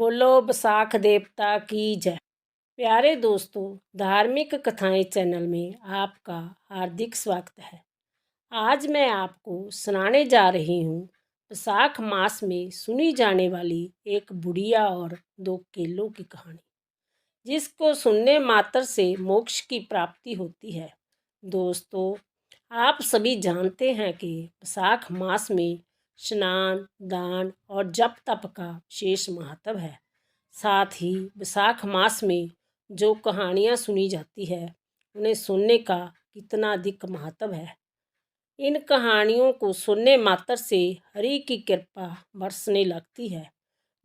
बोलो बैसाख देवता की जय। प्यारे दोस्तों, धार्मिक कथाएं चैनल में आपका हार्दिक स्वागत है। आज मैं आपको सुनाने जा रही हूँ बैसाख मास में सुनी जाने वाली एक बुढ़िया और दो केलों की कहानी, जिसको सुनने मात्र से मोक्ष की प्राप्ति होती है। दोस्तों, आप सभी जानते हैं कि बैसाख मास में स्नान, दान और जप तप का विशेष महत्व है। साथ ही बैसाख मास में जो कहानियाँ सुनी जाती है, उन्हें सुनने का कितना अधिक महत्व है। इन कहानियों को सुनने मात्र से हरि की कृपा बरसने लगती है।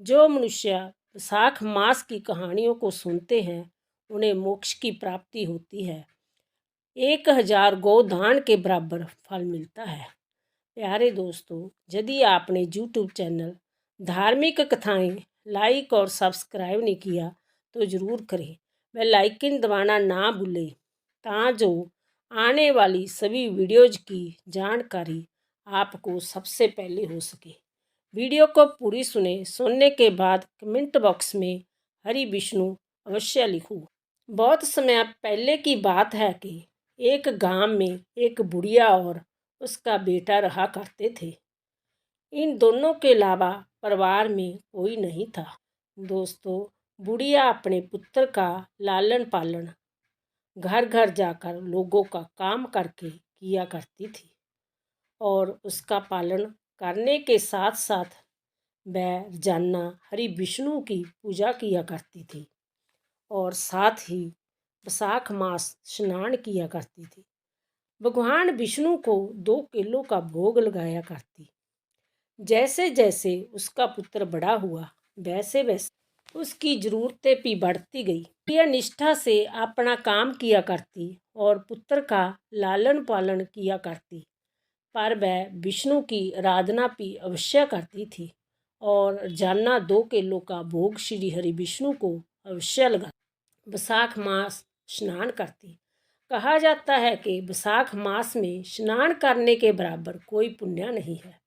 जो मनुष्य बैसाख मास की कहानियों को सुनते हैं, उन्हें मोक्ष की प्राप्ति होती है। 1000 गोदान के बराबर फल मिलता है। प्यारे दोस्तों, यदि आपने YouTube चैनल धार्मिक कथाएं लाइक और सब्सक्राइब नहीं किया तो ज़रूर करें। बेल आइकन दबाना ना भूलें, ताकि आने वाली सभी वीडियोज़ की जानकारी आपको सबसे पहले हो सके। वीडियो को पूरी सुनने के बाद कमेंट बॉक्स में हरि विष्णु अवश्य लिखो। बहुत समय पहले की बात है कि एक गांव में एक बुढ़िया और उसका बेटा रहा करते थे। इन दोनों के अलावा परिवार में कोई नहीं था। दोस्तों, बुढ़िया अपने पुत्र का लालन पालन घर घर जाकर लोगों का काम करके किया करती थी और उसका पालन करने के साथ साथ वह रोजाना हरि विष्णु की पूजा किया करती थी और साथ ही बैसाख मास स्नान किया करती थी। भगवान विष्णु को 2 केलों का भोग लगाया करती। जैसे जैसे उसका पुत्र बड़ा हुआ, वैसे वैसे उसकी ज़रूरतें भी बढ़ती गई। यह निष्ठा से अपना काम किया करती और पुत्र का लालन पालन किया करती, पर वह विष्णु की आराधना भी अवश्य करती थी और रोजाना 2 केलों का भोग श्री हरि विष्णु को अवश्य लगा। बैसाख मास स्नान करती। कहा जाता है कि बैसाख मास में स्नान करने के बराबर कोई पुण्य नहीं है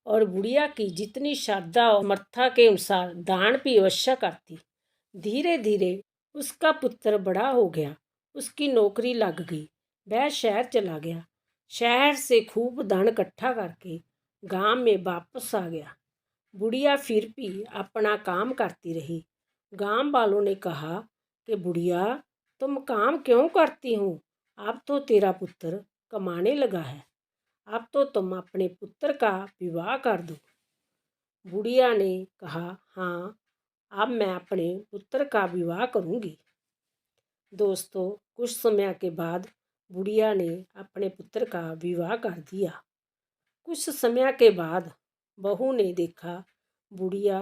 और बुढ़िया की जितनी श्रद्धा और समर्था के अनुसार दान भी अवश्य करती। धीरे धीरे उसका पुत्र बड़ा हो गया, उसकी नौकरी लग गई, वह शहर चला गया। शहर से खूब धन इकट्ठा करके गांव में वापस आ गया। बुढ़िया फिर भी अपना काम करती रही। गांव वालों ने कहा कि बुढ़िया, तुम काम क्यों करती हो? अब तो तेरा पुत्र कमाने लगा है, अब तो तुम अपने पुत्र का विवाह कर दो। बुढ़िया ने कहा, हाँ, अब मैं अपने पुत्र का विवाह करूँगी। दोस्तों, कुछ समय के बाद बुढ़िया ने अपने पुत्र का विवाह कर दिया। कुछ समय के बाद बहू ने देखा बुढ़िया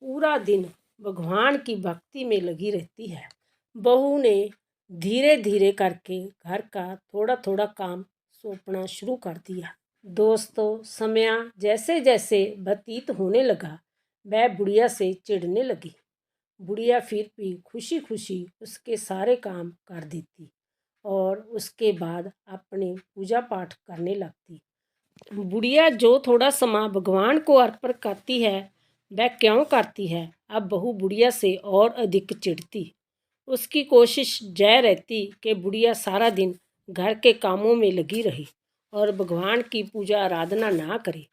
पूरा दिन भगवान की भक्ति में लगी रहती है। बहू ने धीरे धीरे करके घर का थोड़ा थोड़ा काम सौंपना शुरू कर दिया। दोस्तों, समय जैसे जैसे व्यतीत होने लगा, वह बुढ़िया से चिढ़ने लगी। बुढ़िया फिर भी खुशी खुशी उसके सारे काम कर देती और उसके बाद अपने पूजा पाठ करने लगती। बुढ़िया जो थोड़ा समय भगवान को अर्पण करती है, वह क्यों करती है? अब बहू बुढ़िया से और अधिक चिढ़ती। उसकी कोशिश यह रहती कि बुढ़िया सारा दिन घर के कामों में लगी रहे और भगवान की पूजा आराधना ना करे।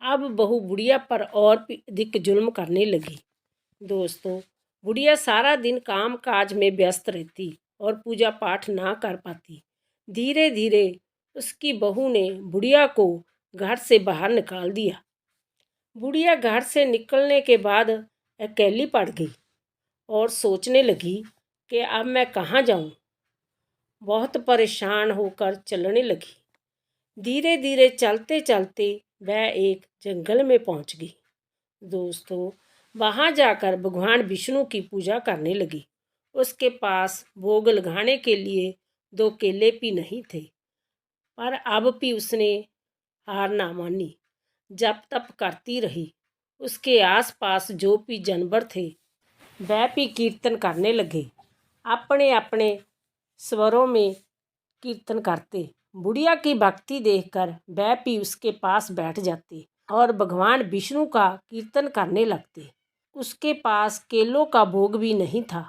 अब बहू बुढ़िया पर और भी अधिक जुल्म करने लगी। दोस्तों, बुढ़िया सारा दिन काम काज में व्यस्त रहती और पूजा पाठ ना कर पाती। धीरे धीरे उसकी बहू ने बुढ़िया को घर से बाहर निकाल दिया। बुढ़िया घर से निकलने के बाद अकेली पड़ गई और सोचने लगी कि अब मैं कहाँ जाऊँ। बहुत परेशान होकर चलने लगी। धीरे धीरे चलते चलते वह एक जंगल में पहुँच गई। दोस्तों, वहाँ जाकर भगवान विष्णु की पूजा करने लगी। उसके पास भोग लगाने के लिए 2 केले भी नहीं थे, पर अब भी उसने हार ना मानी। जप तप करती रही। उसके आसपास जो भी जानवर थे, वह भी कीर्तन करने लगे, अपने अपने स्वरों में कीर्तन करते। बुढ़िया की भक्ति देखकर वह भी उसके पास बैठ जाते और भगवान विष्णु का कीर्तन करने लगते। उसके पास केलों का भोग भी नहीं था।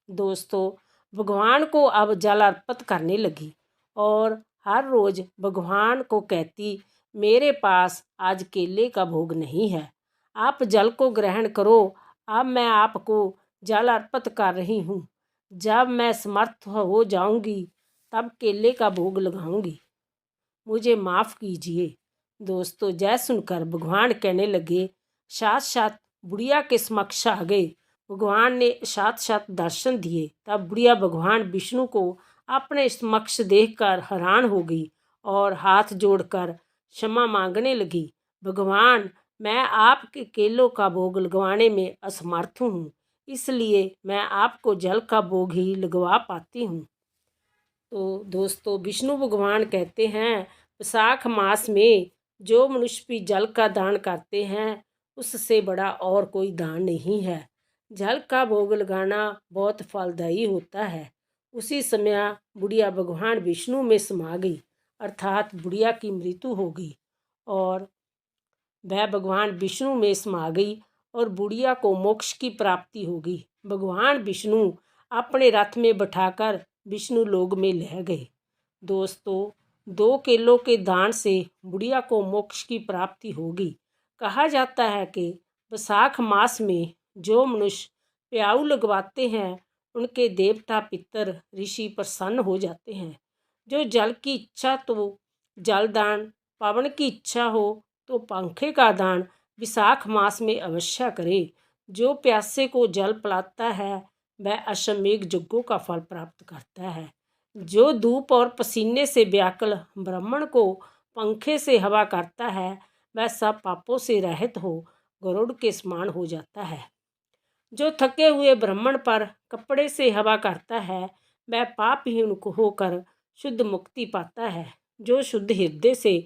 दोस्तों, भगवान को अब जल अर्पित करने लगी और हर रोज़ भगवान को कहती, मेरे पास आज केले का भोग नहीं है, आप जल को ग्रहण करो। अब मैं आपको जल अर्पित कर रही हूँ। जब मैं समर्थ हो जाऊँगी तब केले का भोग लगाऊँगी, मुझे माफ़ कीजिए। दोस्तों, जय सुनकर भगवान कहने लगे, साथ साथ बुढ़िया के समक्ष आ गए। भगवान ने साथ साथ दर्शन दिए। तब बुढ़िया भगवान विष्णु को अपने समक्ष देखकर हैरान हो गई और हाथ जोड़कर क्षमा मांगने लगी। भगवान, मैं आपके केलों का भोग लगवाने में असमर्थ हूँ, इसलिए मैं आपको जल का भोग ही लगवा पाती हूँ। तो दोस्तों, विष्णु भगवान कहते हैं, वैशाख मास में जो मनुष्य भी जल का दान करते हैं उससे बड़ा और कोई दान नहीं है। जल का भोग लगाना बहुत फलदायी होता है। उसी समय बुढ़िया भगवान विष्णु में समा गई, अर्थात बुढ़िया की मृत्यु हो गई और वह भगवान विष्णु में समा गई और बुढ़िया को मोक्ष की प्राप्ति हो गई। भगवान विष्णु अपने रथ में बैठाकर विष्णु लोक में ले गए। दोस्तों, 2 केलों के दान से बुढ़िया को मोक्ष की प्राप्ति होगी। कहा जाता है कि वैशाख मास में जो मनुष्य प्याऊ लगवाते हैं उनके देवता पितर ऋषि प्रसन्न हो जाते हैं। जो जल की इच्छा तो जल दान, पवन की इच्छा हो तो पंखे का दान विशाख मास में अवश्य करे। जो प्यासे को जल पिलाता है वह अश्वमेघ यज्ञों का फल प्राप्त करता है। जो धूप और पसीने से व्याकुल ब्राह्मण को पंखे से हवा करता है वह सब पापों से रहित हो गरुड़ के समान हो जाता है। जो थके हुए ब्राह्मण पर कपड़े से हवा करता है वह पापहीन होकर शुद्ध मुक्ति पाता है। जो शुद्ध हृदय से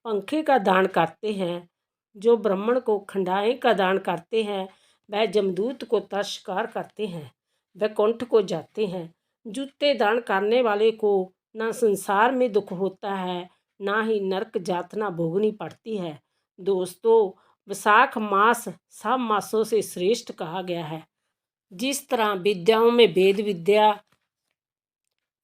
पंखे का दान करते हैं, जो ब्राह्मण को खंडाई का दान करते हैं, वह जमदूत को तिरस्कार करते हैं, वैकुंठ को जाते हैं। जूते दान करने वाले को ना संसार में दुख होता है, ना ही नरक यातना भोगनी पड़ती है। दोस्तों, वैशाख मास सब मासों से श्रेष्ठ कहा गया है। जिस तरह विद्याओं में वेद विद्या,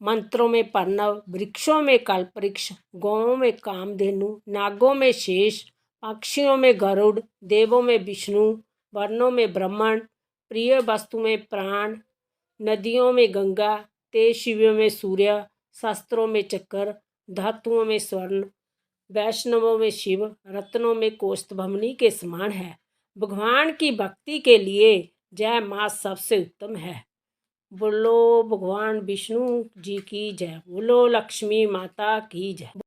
मंत्रों में प्रणव, वृक्षों में कल्पवृक्ष, गौओं में कामधेनु, नागों में शेष, पक्षियों में गरुड़, देवों में विष्णु, वर्णों में ब्राह्मण, प्रिय वस्तु में प्राण, नदियों में गंगा, तेज शिवों में सूर्य, शस्त्रों में चक्र, धातुओं में स्वर्ण, वैष्णवों में शिव, रत्नों में कौस्तुभमणि के समान है। भगवान की भक्ति के लिए जय मास सबसे उत्तम है। बोलो भगवान विष्णु जी की जय, बोलो लक्ष्मी माता की जय।